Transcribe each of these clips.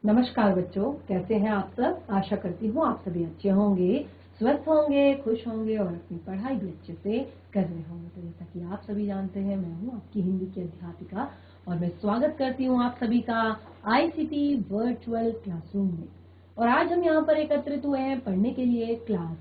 नमस्कार बच्चों, कैसे हैं आप सब। आशा करती हूँ आप सभी अच्छे होंगे, स्वस्थ होंगे, खुश होंगे और अपनी पढ़ाई भी अच्छे से कर रहे होंगे। तो जैसा कि आप सभी जानते हैं, मैं हूँ आपकी हिंदी की अध्यापिका और मैं स्वागत करती हूँ आप सभी का आईसीटी वर्चुअल क्लासरूम में। और आज हम यहाँ पर एकत्रित हुए हैं पढ़ने के लिए क्लास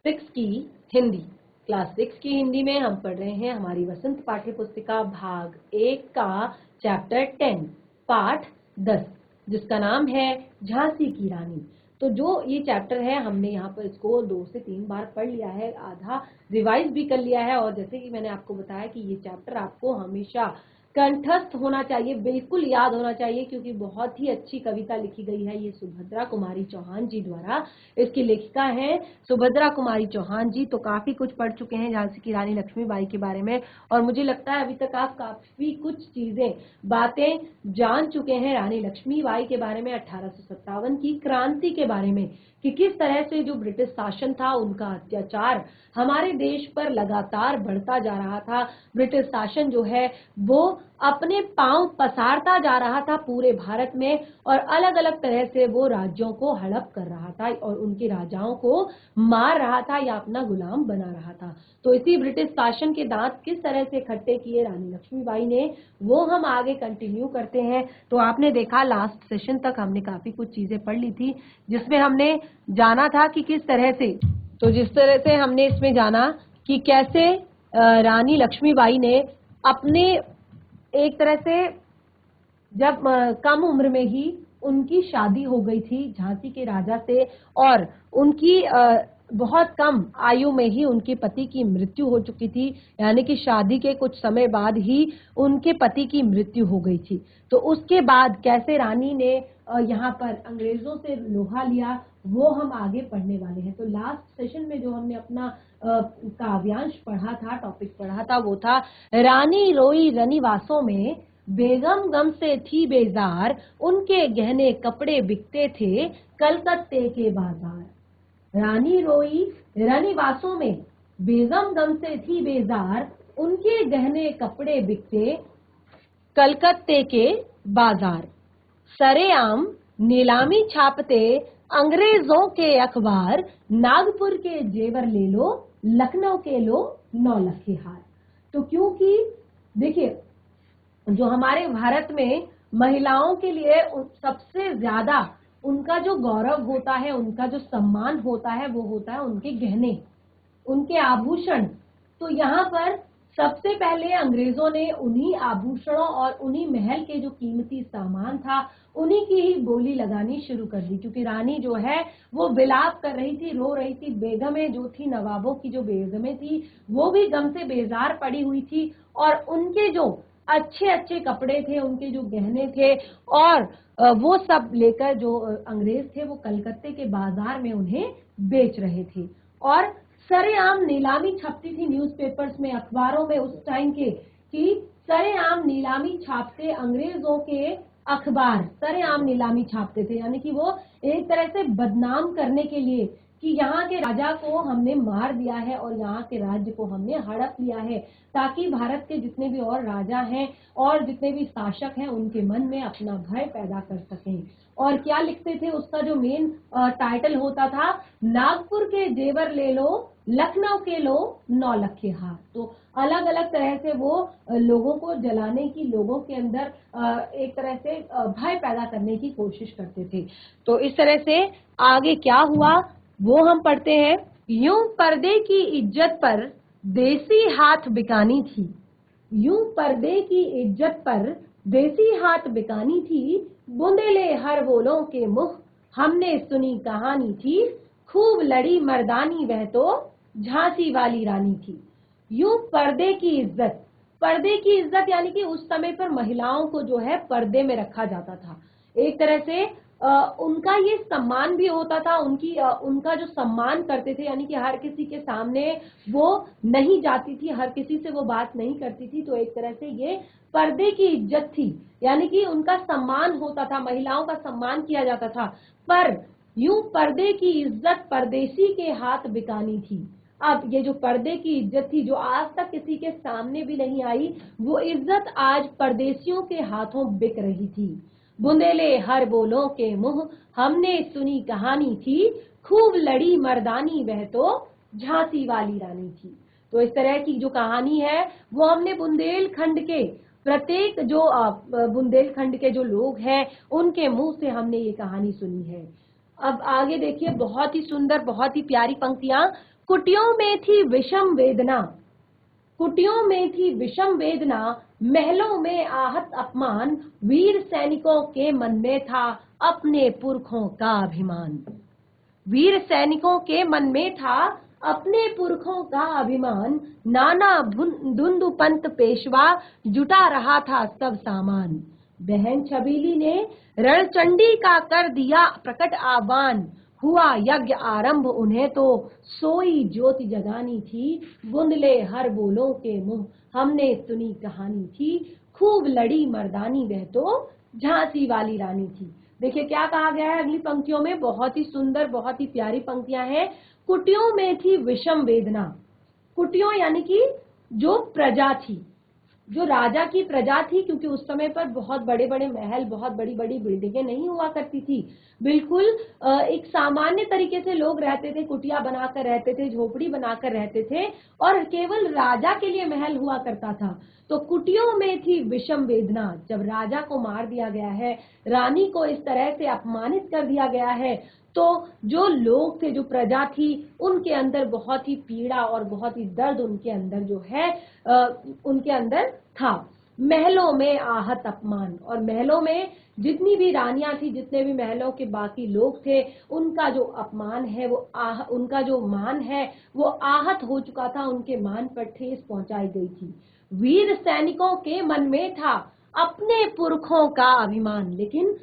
6 की हिंदी। क्लास 6 की हिंदी में हम पढ़ रहे हैं हमारी वसंत पाठ्य पुस्तिका भाग 1 का चैप्टर 10 पाठ 10, जिसका नाम है झांसी की रानी। तो जो ये चैप्टर है, हमने यहाँ पर इसको 2 से 3 बार पढ़ लिया है, आधा रिवाइज भी कर लिया है। और जैसे कि मैंने आपको बताया कि ये चैप्टर आपको हमेशा कंठस्थ होना चाहिए, बिल्कुल याद होना चाहिए, क्योंकि बहुत ही अच्छी कविता लिखी गई है ये सुभद्रा कुमारी चौहान जी द्वारा। इसकी लेखिका है सुभद्रा कुमारी चौहान जी। तो काफी कुछ पढ़ चुके हैं झांसी की रानी लक्ष्मीबाई के बारे में, और मुझे लगता है अभी तक आप काफी कुछ चीजें बातें जान चुके हैं रानी लक्ष्मीबाई के बारे में, 1857 की क्रांति के बारे में, कि किस तरह से जो ब्रिटिश शासन था उनका अत्याचार हमारे देश पर लगातार बढ़ता जा रहा था। ब्रिटिश शासन जो है वो अपने पांव पसारता जा रहा था पूरे भारत में, और अलग अलग तरह से वो राज्यों को हड़प कर रहा था और उनके राजाओं को मार रहा था या अपना गुलाम बना रहा था। तो इसी ब्रिटिश शासन के दांत किस तरह से खट्टे किए रानी लक्ष्मीबाई ने, वो हम आगे कंटिन्यू करते हैं। तो आपने देखा लास्ट सेशन तक हमने काफी कुछ चीजें पढ़ ली थी, जिसमें हमने जाना था कि किस तरह से, तो जिस तरह से हमने इसमें जाना कि कैसे रानी लक्ष्मीबाई ने अपने एक तरह से जब कम उम्र में ही उनकी शादी हो गई थी झांसी के राजा से, और उनकी बहुत कम आयु में ही उनके पति की मृत्यु हो चुकी थी, यानी कि शादी के कुछ समय बाद ही उनके पति की मृत्यु हो गई थी। तो उसके बाद कैसे रानी ने यहाँ पर अंग्रेजों से लोहा लिया, वो हम आगे पढ़ने वाले हैं। तो लास्ट सेशन में जो हमने अपना काव्यांश पढ़ा था, टॉपिक पढ़ा था, वो था रानी रोई रनिवासों में, बेगम गम से थी बेजार, उनके गहने कपड़े बिकते थे कलकत्ते के बाजार। रानी रोई रनिवासों में, बेगम गम से थी बेजार, उनके गहने कपड़े बिकते कलकत्ते के बाजार। सरेआम नीलामी छापते अंग्रेजों के अखबार, नागपुर के जेवर ले लो, लखनऊ के लो 9 लखे हार। तो क्योंकि देखिए, जो हमारे भारत में महिलाओं के लिए सबसे ज्यादा उनका जो गौरव होता है, उनका जो सम्मान होता है, वो होता है उनके गहने, उनके आभूषण। तो यहाँ पर सबसे पहले अंग्रेजों ने उन्हीं आभूषणों और उन्हीं महल के जो कीमती सामान था, उन्हीं की ही बोली लगानी शुरू कर दी, क्योंकि रानी जो है वो विलाप कर रही थी, रो रही थी। बेगमें जो थी, नवाबों की जो बेगमें थी, वो भी गम से बेजार पड़ी हुई थी, और उनके जो अच्छे अच्छे कपड़े थे, उनके जो गहने थे, और वो सब लेकर जो अंग्रेज थे वो कलकत्ते के बाजार में उन्हें बेच रहे थे। और सरेआम नीलामी छपती थी न्यूज़पेपर्स में, अखबारों में उस टाइम के, कि सरेआम नीलामी छापते अंग्रेजों के अखबार, सरेआम नीलामी छापते थे, यानी कि वो एक तरह से बदनाम करने के लिए कि यहाँ के राजा को हमने मार दिया है और यहाँ के राज्य को हमने हड़प लिया है, ताकि भारत के जितने भी और राजा हैं और जितने भी शासक हैं उनके मन में अपना भय पैदा कर सकें। और क्या लिखते थे, उसका जो मेन टाइटल होता था, नागपुर के जेवर ले लो, लखनऊ के लो 9 लखे हार। तो अलग अलग तरह से वो लोगों को जलाने की, लोगों के अंदर एक तरह से भय पैदा करने की कोशिश करते थे। तो इस तरह से आगे क्या हुआ वो हम पढ़ते हैं। यूं पर्दे की इज्जत पर देसी हाथ बिकानी थी, यूं पर्दे की इज्जत पर देसी हाथ बिकानी थी, बुंदेले हर बोलों के मुख हमने सुनी कहानी थी, खूब लड़ी मर्दानी वह तो झांसी वाली रानी थी। यूं पर्दे की इज्जत, पर्दे की इज्जत यानी कि उस समय पर महिलाओं को जो है पर्दे में रखा जाता था। एक तरह से उनका ये सम्मान भी होता था, उनका जो सम्मान करते थे, यानी कि हर किसी के सामने वो नहीं जाती थी, हर किसी से वो बात नहीं करती थी। तो एक तरह से ये पर्दे की इज्जत थी, यानी कि उनका सम्मान होता था, महिलाओं का सम्मान किया जाता था। पर यूं पर्दे की इज्जत परदेसी के हाथ बिकानी थी। अब ये जो पर्दे की इज्जत थी, जो आज तक किसी के सामने भी नहीं आई, वो इज्जत आज परदेसियों के हाथों बिक रही थी। बुंदेले हर बोलों के मुंह हमने सुनी कहानी थी, खूब लड़ी मर्दानी वह तो झांसी वाली रानी थी। तो इस तरह की जो कहानी है वो हमने बुंदेलखंड के प्रत्येक जो बुंदेलखंड के जो लोग हैं उनके मुंह से हमने ये कहानी सुनी है। अब आगे देखिए, बहुत ही सुंदर, बहुत ही प्यारी पंक्तियां। कुटियों में थी विषम वेदना, कुटियों में थी विषम वेदना, महलों में आहत अपमान, वीर सैनिकों के मन में था अपने पुरखों का अभिमान। वीर सैनिकों के मन में था अपने पुरखों का अभिमान, नाना धुंधु पंत पेशवा जुटा रहा था सब सामान। बहन छबीली ने रणचंडी का कर दिया प्रकट आह्वान, हुआ यज्ञ आरंभ उन्हें तो सोई ज्योति जगानी थी। बुंदले हर बोलों के मुंह हमने सुनी कहानी थी, खूब लड़ी मर्दानी वह तो झांसी वाली रानी थी। देखिए क्या कहा गया है अगली पंक्तियों में, बहुत ही सुंदर, बहुत ही प्यारी पंक्तियां हैं। कुटियों में थी विषम वेदना, कुटियों यानी कि जो प्रजा थी, जो राजा की प्रजा थी, क्योंकि उस समय पर बहुत बड़े बड़े महल, बहुत बड़ी बड़ी बिल्डिंगें नहीं हुआ करती थी। बिल्कुल एक सामान्य तरीके से लोग रहते थे, कुटिया बनाकर रहते थे, झोपड़ी बनाकर रहते थे, और केवल राजा के लिए महल हुआ करता था। तो कुटियों में थी विषम वेदना, जब राजा को मार दिया गया है, रानी को इस तरह से अपमानित कर दिया गया है, तो जो लोग थे, जो प्रजा थी, उनके अंदर बहुत ही पीड़ा और बहुत ही दर्द उनके अंदर जो है उनके अंदर था। महलों में आहत अपमान, और महलों में जितनी भी रानियां थी, जितने भी महलों के बाकी लोग थे, उनका जो अपमान है वो उनका जो मान है वो आहत हो चुका था, उनके मान पर ठेस पहुंचाई गई थी। वीर सैनिकों के मन में था अपने पुरखों का अभिमान, लेकिन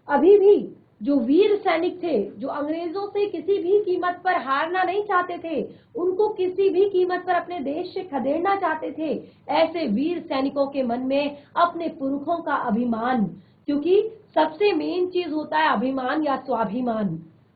अभी भी जो वीर सैनिक थे, जो अंग्रेजों से किसी भी कीमत पर हारना नहीं चाहते थे, उनको किसी भी कीमत पर अपने देश से खदेड़ना चाहते थे, ऐसे वीर सैनिकों के मन में अपने पुरखों का अभिमान, क्योंकि सबसे मेन चीज होता है अभिमान या स्वाभिमान।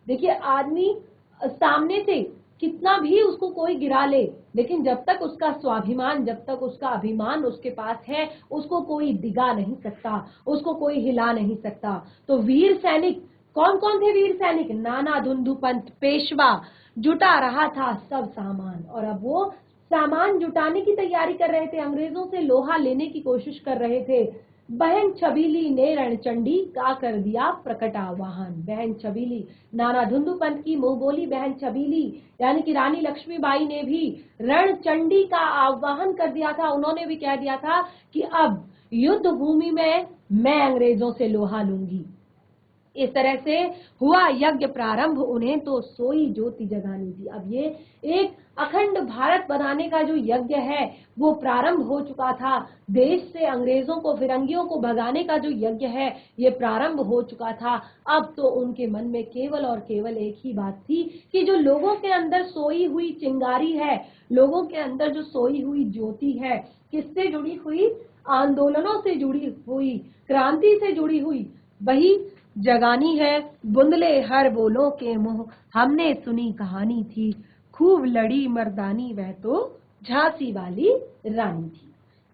देखिए आदमी सामने से कितना भी उसको कोई गिरा ले, लेकिन जब तक उसका स्वाभिमान, जब तक उसका अभिमान उसके पास है, उसको कोई डिगा नहीं सकता, उसको कोई हिला नहीं सकता। तो वीर सैनिक, कौन कौन थे वीर सैनिक? नाना धुंधु पंत पेशवा जुटा रहा था सब सामान, और अब वो सामान जुटाने की तैयारी कर रहे थे, अंग्रेजों से लोहा लेने की कोशिश कर रहे थे। बहन छबीली ने रणचंडी का कर दिया प्रकट आह्वान। बहन छबीली, नाना धुंधु पंत की मुंह बोली बहन छबीली यानी कि रानी लक्ष्मीबाई ने भी रणचंडी का आह्वान कर दिया था। उन्होंने भी कह दिया था कि अब युद्ध भूमि में मैं अंग्रेजों से लोहा लूंगी। इस तरह से हुआ यज्ञ प्रारंभ उन्हें तो सोई ज्योति जगानी थी। अब ये एक अखंड भारत बनाने का जो यज्ञ है वो प्रारंभ हो चुका था। देश से अंग्रेजों को, फिरंगियों को भगाने का जो यज्ञ है ये प्रारंभ हो चुका था। अब तो उनके मन में केवल और केवल एक ही बात थी कि जो लोगों के अंदर सोई हुई चिंगारी है, लोगों के अंदर जो सोई हुई ज्योति है, किससे जुड़ी हुई? आंदोलनों से जुड़ी हुई, क्रांति से जुड़ी हुई, वही जगानी है। बुंदले हर बोलों के मुंह हमने सुनी कहानी थी, खूब लड़ी मर्दानी वह तो झांसी वाली रानी थी।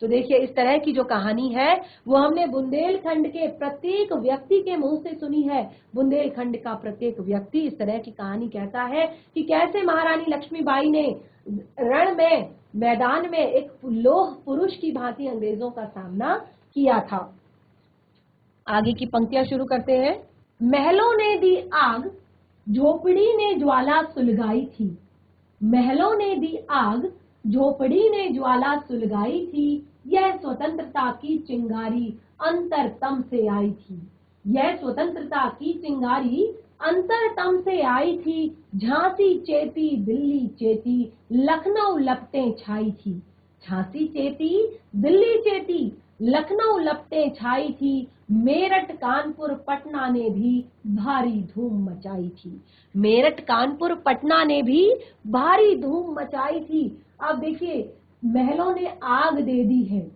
तो देखिए इस तरह की जो कहानी है वो हमने बुंदेलखंड के प्रत्येक व्यक्ति के मुंह से सुनी है। बुंदेलखंड का प्रत्येक व्यक्ति इस तरह की कहानी कहता है कि कैसे महारानी लक्ष्मीबाई ने रण में, मैदान में एक लोह पुरुष की भांति अंग्रेजों का सामना किया था। आगे की पंक्तियां शुरू करते हैं। महलों ने दी आग, झोपड़ी ने ज्वाला सुलगाई थी। महलों ने दी आग, झोपड़ी ने ज्वाला सुलगाई थी। यह स्वतंत्रता की चिंगारी अंतरतम से आई थी। यह स्वतंत्रता की चिंगारी अंतरतम से आई थी। झांसी चेती, दिल्ली चेती, लखनऊ लपटें छाई थी। झांसी चेती, दिल्ली चेती, लखनऊ लपटें छाई थी। मेरठ कानपुर पटना ने भी भारी धूम मचाई थी। मेरठ कानपुर पटना ने भी भारी धूम मचाई थी। अब देखिए महलों ने आग दे दी है,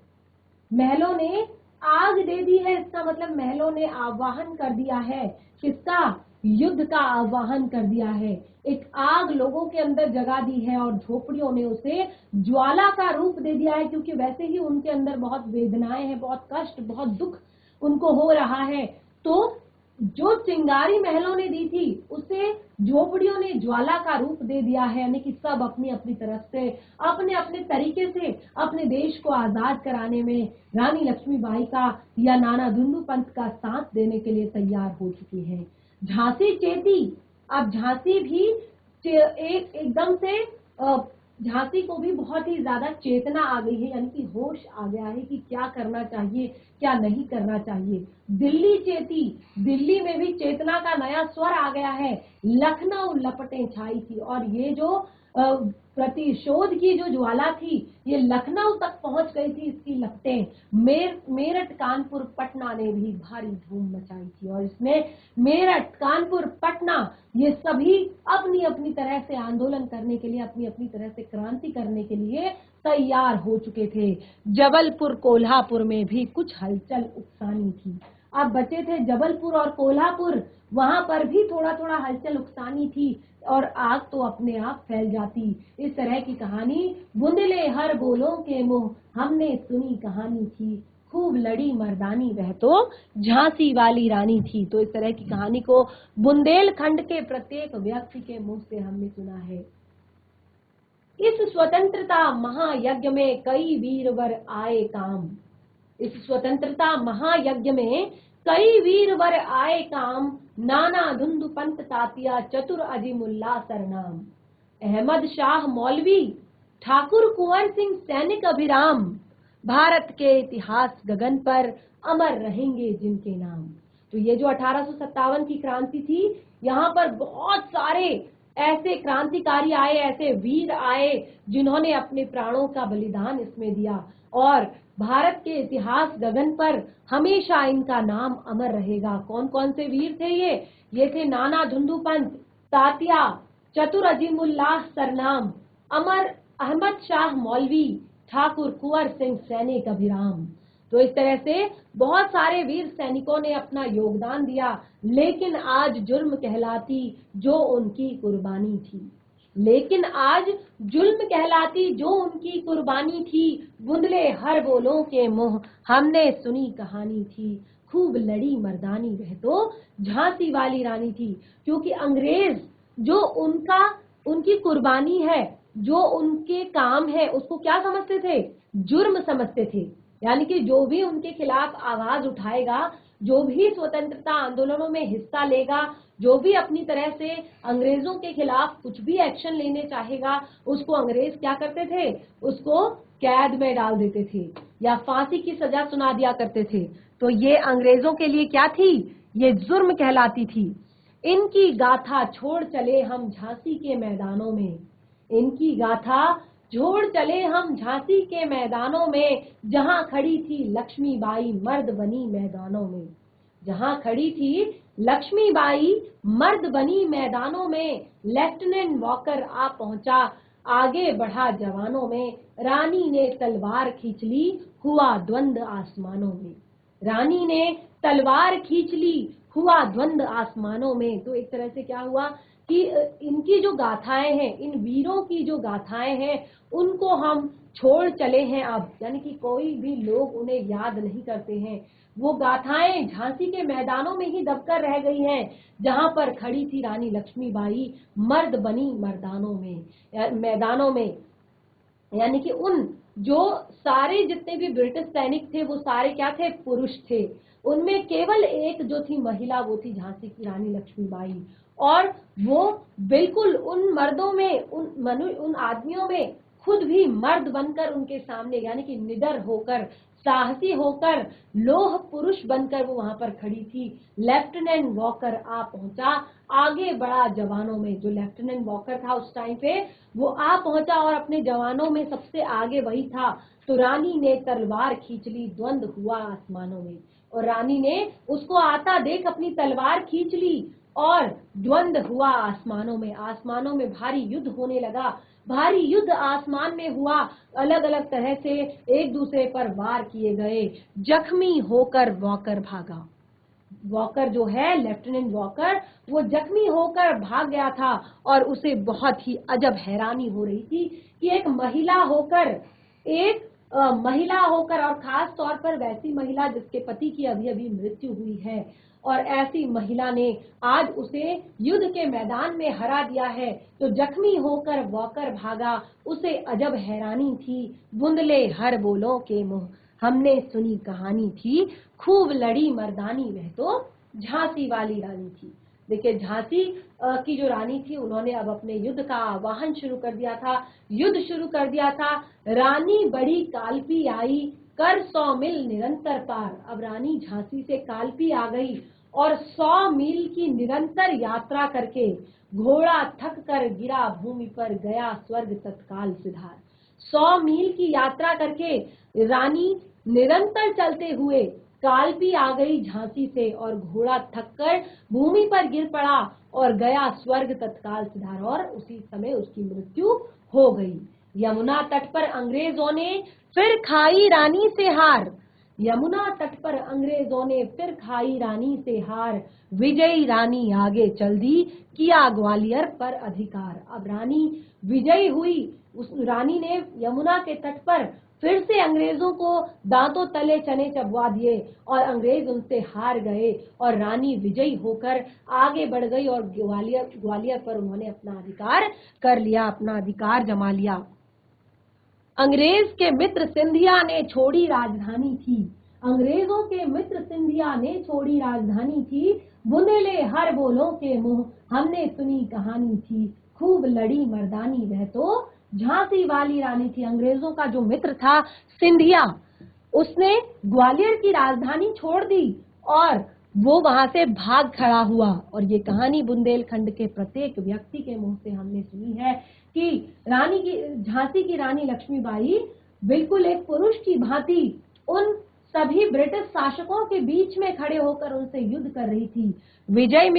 महलों ने आग दे दी है, इसका मतलब महलों ने आह्वान कर दिया है। किसका? युद्ध का आह्वान कर दिया है। एक आग लोगों के अंदर जगा दी है और झोपड़ियों ने उसे ज्वाला का रूप दे दिया है, क्योंकि वैसे ही उनके अंदर बहुत वेदनाएं हैं, बहुत कष्ट, बहुत दुख उनको हो रहा है। तो जो चिंगारी महलों ने दी थी उसे झोपड़ियों ने ज्वाला का रूप दे दिया है, यानी कि सब अपनी अपनी तरफ से अपने अपने तरीके से अपने देश को आजाद कराने में रानी लक्ष्मीबाई का या नाना धुंधु पंत का साथ देने के लिए तैयार हो चुकी है। झांसी चेती, अब झांसी भी एकदम से झांसी को भी बहुत ही ज्यादा चेतना आ गई है, यानी कि होश आ गया है कि क्या करना चाहिए क्या नहीं करना चाहिए। दिल्ली चेती, दिल्ली में भी चेतना का नया स्वर आ गया है। लखनऊ लपटें छाई थी, और ये जो प्रतिशोध की जो ज्वाला थी ये लखनऊ तक पहुंच गई थी, इसकी लपटें। मेरठ कानपुर पटना ने भी भारी धूम मचाई थी, और इसमें मेरठ कानपुर पटना ये सभी अपनी अपनी तरह से आंदोलन करने के लिए, अपनी अपनी तरह से क्रांति करने के लिए तैयार हो चुके थे। जबलपुर कोल्हापुर में भी कुछ हलचल उकसानी थी। अब बचे थे जबलपुर और कोल्हापुर, वहां पर भी थोड़ा थोड़ा हलचल उकसानी थी, और आग तो अपने आप फैल जाती। इस तरह की कहानी बुंदेले हर बोलों के मुंह हमने सुनी कहानी थी, खूब लड़ी मर्दानी वह तो झांसी वाली रानी थी। तो इस तरह की कहानी को बुंदेलखंड के प्रत्येक व्यक्ति के मुंह से हमने सुना है। इस स्वतंत्रता महायज्ञ में कई वीरवर आए काम, इस स्वतंत्रता महायज्ञ में कई वीरवर आए काम, नाना धुंधु पंत तातिया चतुर अजीमुल्ला सरनाम। अहमद शाह मौलवी, ठाकुर कुंवर सिंह सैनिक अभिराम, भारत के इतिहास गगन पर अमर रहेंगे जिनके नाम। तो ये जो 1857 की क्रांति थी, यहाँ पर बहुत सारे ऐसे क्रांतिकारी आए, ऐसे वीर आए जिन्होंने अपने प्राणों का बलिदान इसमें दिया, और भारत के इतिहास गगन पर हमेशा इनका नाम अमर रहेगा। कौन कौन से वीर थे ये थे नाना धुंधु पंत, तात्या, चतुर अजीमुल्लाह सरनाम, अमर अहमद शाह मौलवी, ठाकुर कुंवर सिंह सैनिक अभिराम। तो इस तरह से बहुत सारे वीर सैनिकों ने अपना योगदान दिया, लेकिन आज जुर्म कहलाती जो उनकी कुर्बानी थी, लेकिन आज जुल्म कहलाती जो उनकी कुर्बानी थी। बुंदले हर बोलों के मुंह हमने सुनी कहानी थी, खूब लड़ी मर्दानी वह तो झांसी वाली रानी थी। क्योंकि अंग्रेज जो उनकी कुर्बानी है, जो उनके काम है, उसको क्या समझते थे? जुर्म समझते थे। यानी कि जो भी उनके खिलाफ आवाज उठाएगा, जो भी स्वतंत्रता आंदोलनों में हिस्सा लेगा, जो भी अपनी तरह से अंग्रेजों के खिलाफ कुछ भी एक्शन लेने चाहेगा, उसको अंग्रेज क्या करते थे? उसको कैद में डाल देते थे या फांसी की सजा सुना दिया करते थे। तो ये अंग्रेजों के लिए क्या थी? ये जुर्म कहलाती थी। इनकी गाथा छोड़ चले हम झांसी के मैदानों में, इनकी गाथा छोड़ चले हम झांसी के मैदानों में, जहां खड़ी थी लक्ष्मीबाई मर्द बनी मैदानों में, जहां खड़ी थी लक्ष्मीबाई मर्द बनी मैदानों में। लेफ्टिनेंट वॉकर आ पहुंचा, आगे बढ़ा जवानों में, रानी ने तलवार खींच ली, हुआ द्वंद आसमानों में, रानी ने तलवार खींच ली, हुआ द्वंद आसमानों में। तो एक तरह से क्या हुआ कि इनकी जो गाथाएं हैं, इन वीरों की जो गाथाएं हैं, उनको हम छोड़ चले हैं अब, यानी कि कोई भी लोग उन्हें याद नहीं करते हैं। वो गाथाएं झांसी के मैदानों में ही दबकर रह गई हैं, जहां पर खड़ी थी रानी लक्ष्मीबाई मर्द बनी मर्दानों में, मैदानों में। यानी कि उन जो सारे जितने भी ब्रिटिश सैनिक थे वो सारे क्या थे? पुरुष थे। उनमें केवल एक जो थी महिला, वो थी झांसी की रानी लक्ष्मीबाई। और वो बिल्कुल उन मर्दों में, उन आदमियों में खुद भी मर्द बनकर उनके सामने, यानी कि निडर होकर, साहसी होकर, लोह पुरुष बनकर वो वहां पर खड़ी थी। लेफ्टिनेंट वॉकर आ पहुंचा, आगे बढ़ा जवानों में। जो लेफ्टिनेंट वॉकर था उस टाइम पे, वो आ पहुंचा और अपने जवानों में सबसे आगे वही था। तो रानी ने तलवार खींच ली, द्वंद हुआ आसमानों में, और रानी ने उसको आता देख अपनी तलवार खींच ली और द्वंद हुआ आसमानों में। आसमानों में भारी युद्ध होने लगा, भारी युद्ध आसमान में हुआ, अलग अलग तरह से एक दूसरे पर वार किए गए। जख्मी होकर वॉकर भागा। वॉकर जो है, लेफ्टिनेंट वॉकर, वो जख्मी होकर भाग गया था, और उसे बहुत ही अजब हैरानी हो रही थी कि एक महिला होकर, एक महिला होकर, और खास तौर पर वैसी महिला जिसके पति की अभी अभी मृत्यु हुई है, और ऐसी महिला ने आज उसे युद्ध के मैदान में हरा दिया है, तो जख्मी होकर वॉकर भागा, उसे अजब हैरानी थी, बुंदले हर बोलों के मुंह हमने सुनी कहानी थी, खूब लड़ी मर्दानी वह तो झांसी वाली रानी थी। देखिए, झांसी की जो रानी थी, उन्होंने अब अपने युद्ध का आह्वान शुरू कर दिया था, युद्ध शुरू कर दिया था। रानी बड़ी काल्पी आई, कर 100 मील निरंतर पार। अब रानी झांसी से काल्पी आ गई और 100 मील की निरंतर यात्रा करके घोड़ा थक कर गिरा भूमि पर, गया स्वर्ग तत्काल सिधार। 100 मील की यात्रा करके रानी निरंतर चलते हुए काल्पी आ गई झांसी से, और घोड़ा थककर भूमि पर गिर पड़ा और गया स्वर्ग तत्काल सिधार, और उसी समय उसकी मृत्यु हो गई। यमुना तट पर अंग्रेजों ने फिर खाई रानी से हार, यमुना तट पर अंग्रेजों ने फिर खाई रानी से हार, विजयी रानी आगे चल दी, किया ग्वालियर पर अधिकार। अब रानी विजयी हुई, उस रानी ने यमुना के तट पर फिर से अंग्रेजों को दांतों तले चने चबवा दिए, और अंग्रेज उनसे हार गए, और रानी विजयी होकर आगे बढ़ गई, और ग्वालियर पर उन्होंने अपना अधिकार कर लिया, अपना अधिकार जमा लिया। अंग्रेज के मित्र सिंधिया ने छोड़ी राजधानी थी, अंग्रेजों के मित्र सिंधिया ने छोड़ी राजधानी थी, बुंदेले हर बोलों के मुंह हमने सुनी कहानी थी, खूब लड़ी मर्दानी वह तो झांसी वाली रानी थी। अंग्रेजों का जो मित्र था सिंधिया, उसने ग्वालियर की राजधानी छोड़ दी और वो वहां से भाग खड़ा हुआ, और ये कहानी बुंदेलखंड के प्रत्येक व्यक्ति के मुंह से हमने सुनी है कि रानी की, झांसी की रानी लक्ष्मीबाई बिल्कुल एक पुरुष की भांति उन सभी ब्रिटिश शासकों के बीच में खड़े होकर उनसे युद्ध कर रही थी। विजय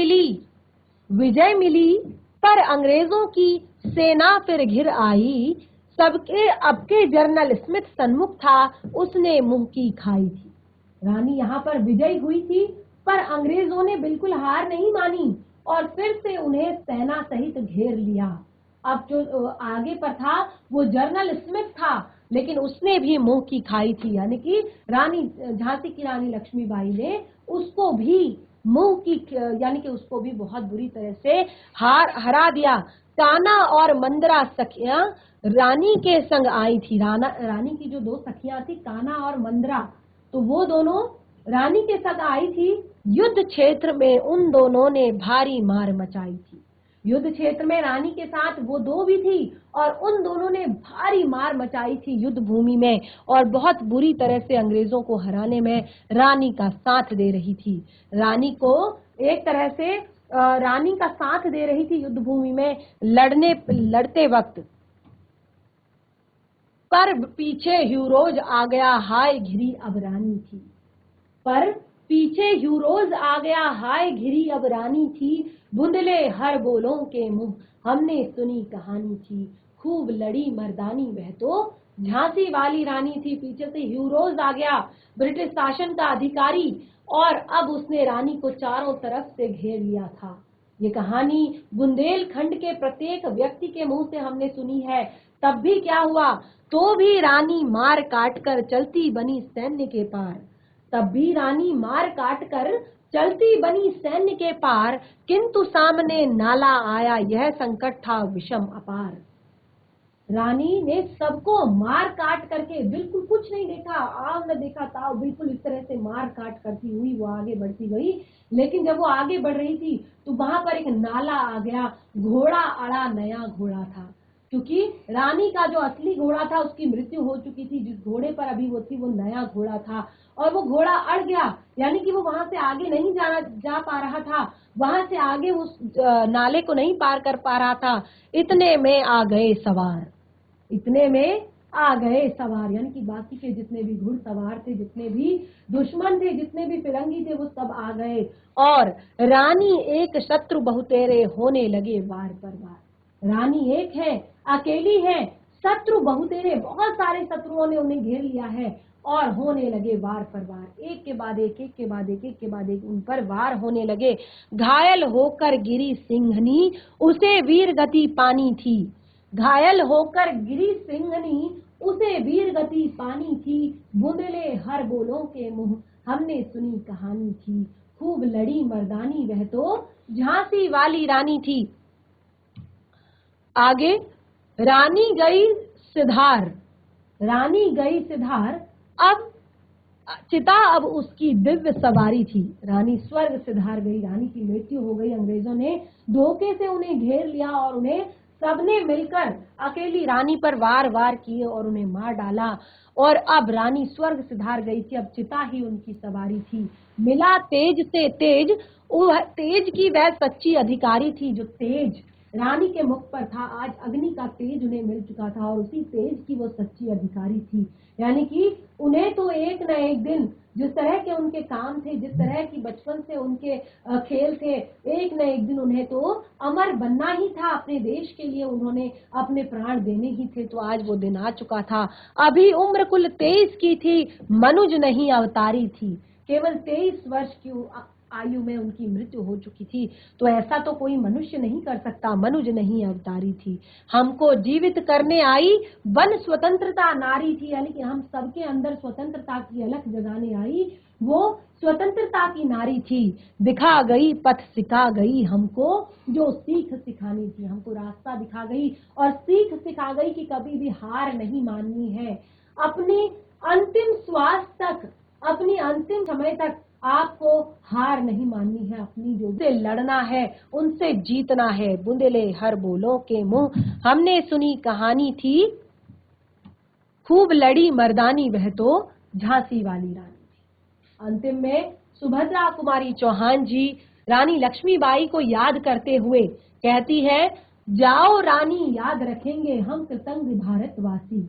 मिली, पर अंग्रेजों की सेना फिर घिर आई, सबके अबके जर्नल स्मिथ सन्मुख था, उसने मुंह की खाई थी। रानी यहाँ पर विजयी हुई थी, पर अंग्रेजों ने बिल्कुल हार नहीं मानी और फिर से उन्हें सेना सहित घेर लिया। अब जो आगे पर था वो जनरल स्मिथ था, लेकिन उसने भी मुंह की खाई थी, यानी कि रानी झांसी की रानी लक्ष्मीबाई ने उसको भी मुंह की, यानी कि उसको भी बहुत बुरी तरह से हरा दिया। काना और मंदरा सखियां रानी के संग आई थी। रानी की जो दो सखियां थी, काना और मंदरा, तो वो दोनों रानी के संग आई थी। युद्ध क्षेत्र में उन दोनों ने भारी मार मचाई थी। युद्ध क्षेत्र में रानी के साथ वो दो भी थी और उन दोनों ने भारी मार मचाई थी युद्ध भूमि में, और बहुत बुरी तरह से अंग्रेजों को हराने में रानी का साथ दे रही थी। रानी को एक तरह से रानी का साथ दे रही थी युद्ध भूमि में लड़ते वक्त। पर पीछे ह्यूरोज आ गया, हाय घिरी अब रानी थी। पर पीछे ह्यूरोज आ गया, हाय घिरी अब रानी थी। बुंदले हर बोलों के मुंह हमने सुनी कहानी थी। खूब लड़ी मर्दानी वह तो झांसी वाली रानी थी। पीछे से ह्यूरोज आ गया, ब्रिटिश शासन का अधिकारी, और अब उसने रानी को चारों तरफ से घेर लिया था। ये कहानी बुंदेलखंड के प्रत्येक व्यक्ति के मुंह से हमने सुनी है। तब भी क्या हुआ, तो भी रानी मार काट कर चलती बनी सैन्य के पार। तब भी रानी मार काट कर चलती बनी सैन्य के पार, किंतु सामने नाला आया, यह संकट था विषम अपार। रानी ने सबको मार काट करके, बिल्कुल कुछ नहीं देखा, आव न देखा ताव, बिल्कुल इस तरह से मार काट करती हुई वो आगे बढ़ती गई। लेकिन जब वो आगे बढ़ रही थी तो वहां पर एक नाला आ गया। घोड़ा अड़ा, नया घोड़ा था, क्योंकि रानी का जो असली घोड़ा था उसकी मृत्यु हो चुकी थी। जिस घोड़े पर अभी वो थी वो नया घोड़ा था, और वो घोड़ा अड़ गया, यानी कि वो वहां से आगे नहीं जा पा रहा था, वहां से आगे उस नाले को नहीं पार कर पा रहा था। इतने में आ गए सवार, इतने में आ गए सवार, यानी कि बाकी के जितने भी घुड़सवार थे, जितने भी दुश्मन थे, जितने भी फिरंगी थे, वो सब आ गए, और रानी एक शत्रु बहुतेरे होने लगे वार पर वार। रानी एक है, अकेली है, शत्रु बहुतेरे, बहुत सारे शत्रुओं ने उन्हें घेर लिया है, और होने लगे वार पर वार। एक के बाद एक, एक के बाद एक, एक के बाद एक उन पर वार होने लगे। घायल होकर गिरी सिंहनी, उसे वीर गति पानी थी। घायल होकर गिरी सिंहनी, उसे वीर गति पानी थी, बूंदेले हर बोलों के मुंह हमने सुनी कहानी थी। खूब लड़ी मर्दानी वह तो झांसी वाली रानी थी। आगे, रानी गई सिधार, रानी गई सिधार, अब चिता अब उसकी दिव्य सवारी थी। रानी स्वर्ग सिधार गई, रानी की मृत्यु हो गई। अंग्रेजों ने धोखे से उन्हें घेर लिया और उन्हें सबने मिलकर अकेली रानी पर वार वार किए और उन्हें मार डाला। और अब रानी स्वर्ग सिधार गई थी, अब चिता ही उनकी सवारी थी। मिला तेज से तेज, वह तेज की वह सच्ची अधिकारी थी। जो तेज रानी के मुख पर था, आज अग्नि का तेज उन्हें मिल चुका था और उसी तेज की वो सच्ची अधिकारी थी। यानी कि उन्हें तो एक न एक दिन, जिस तरह के उनके काम थे, जिस तरह की बचपन से उनके खेल थे, एक न एक दिन उन्हें तो अमर बनना ही था। अपने देश के लिए उन्होंने अपने प्राण देने ही थे। तो आज वो दिन आ चुका था। अभी उम्र कुल 23 की थी, मनुज नहीं अवतारी थी। केवल 23 वर्ष की आयु में उनकी मृत्यु हो चुकी थी। तो ऐसा तो कोई मनुष्य नहीं कर सकता, मनुज नहीं अवतारी थी। हमको जीवित करने आई वन स्वतंत्रता नारी थी। यानी कि हम सबके अंदर स्वतंत्रता की अलख जगाने आई वो स्वतंत्रता की नारी थी। दिखा गई पथ सिखा गई हमको, जो सीख सिखानी थी। हमको रास्ता दिखा गई और सीख सिखा गई कि कभी भी हार नहीं माननी है। अपनी अंतिम श्वास तक, अपनी अंतिम समय तक आपको हार नहीं माननी है। अपनी जो से लड़ना है, उनसे जीतना है। बुंदेले हर बोलों के मुंह हमने सुनी कहानी थी, खूब लड़ी मर्दानी वह तो झांसी वाली रानी थी। अंतिम में सुभद्रा कुमारी चौहान जी रानी लक्ष्मीबाई को याद करते हुए कहती है, जाओ रानी याद रखेंगे हम कृतज्ञ भारतवासी।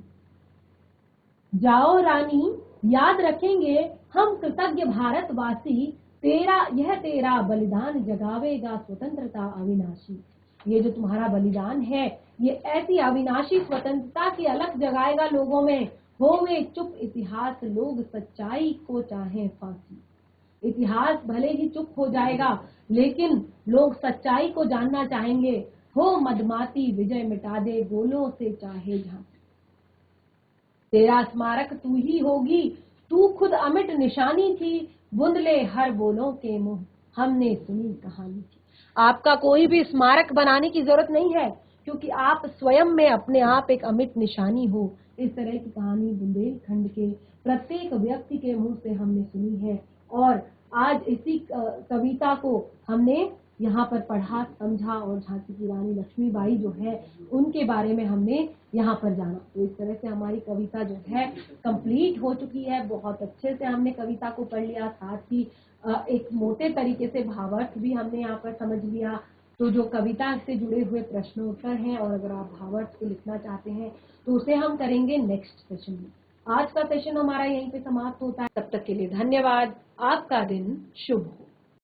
जाओ रानी याद रखेंगे हम कृतज्ञ भारतवासी, तेरा बलिदान जगावेगा स्वतंत्रता अविनाशी। ये जो तुम्हारा बलिदान है, ये ऐसी अविनाशी स्वतंत्रता की अलख जगाएगा लोगों में। होवे चुप इतिहास लोग सच्चाई को चाहे फांसी। इतिहास भले ही चुप हो जाएगा, लेकिन लोग सच्चाई को जानना चाहेंगे। हो मदमाती विजय मिटा दे गोलों से चाहे झांसी। तेरा स्मारक तू ही होगी, तू खुद अमिट निशानी थी। बुंदले हर बोलों के मुंह हमने सुनी कहानी थी। आपका कोई भी स्मारक बनाने की जरूरत नहीं है, क्योंकि आप स्वयं में अपने आप एक अमिट निशानी हो। इस तरह की कहानी बुंदेलखंड के प्रत्येक व्यक्ति के मुंह से हमने सुनी है और आज इसी कविता को हमने यहाँ पर पढ़ा, समझा और झांसी की रानी लक्ष्मीबाई जो है उनके बारे में हमने यहाँ पर जाना। तो इस तरह से हमारी कविता जो है कंप्लीट हो चुकी है। बहुत अच्छे से हमने कविता को पढ़ लिया, साथ ही एक मोटे तरीके से भावार्थ भी हमने यहाँ पर समझ लिया। तो जो कविता से जुड़े हुए प्रश्न उत्तर हैं और अगर आप भावार्थ को लिखना चाहते हैं तो उसे हम करेंगे नेक्स्ट सेशन में। आज का सेशन हमारा यहीं पे समाप्त होता है। तब तक के लिए धन्यवाद। आपका दिन शुभ हो।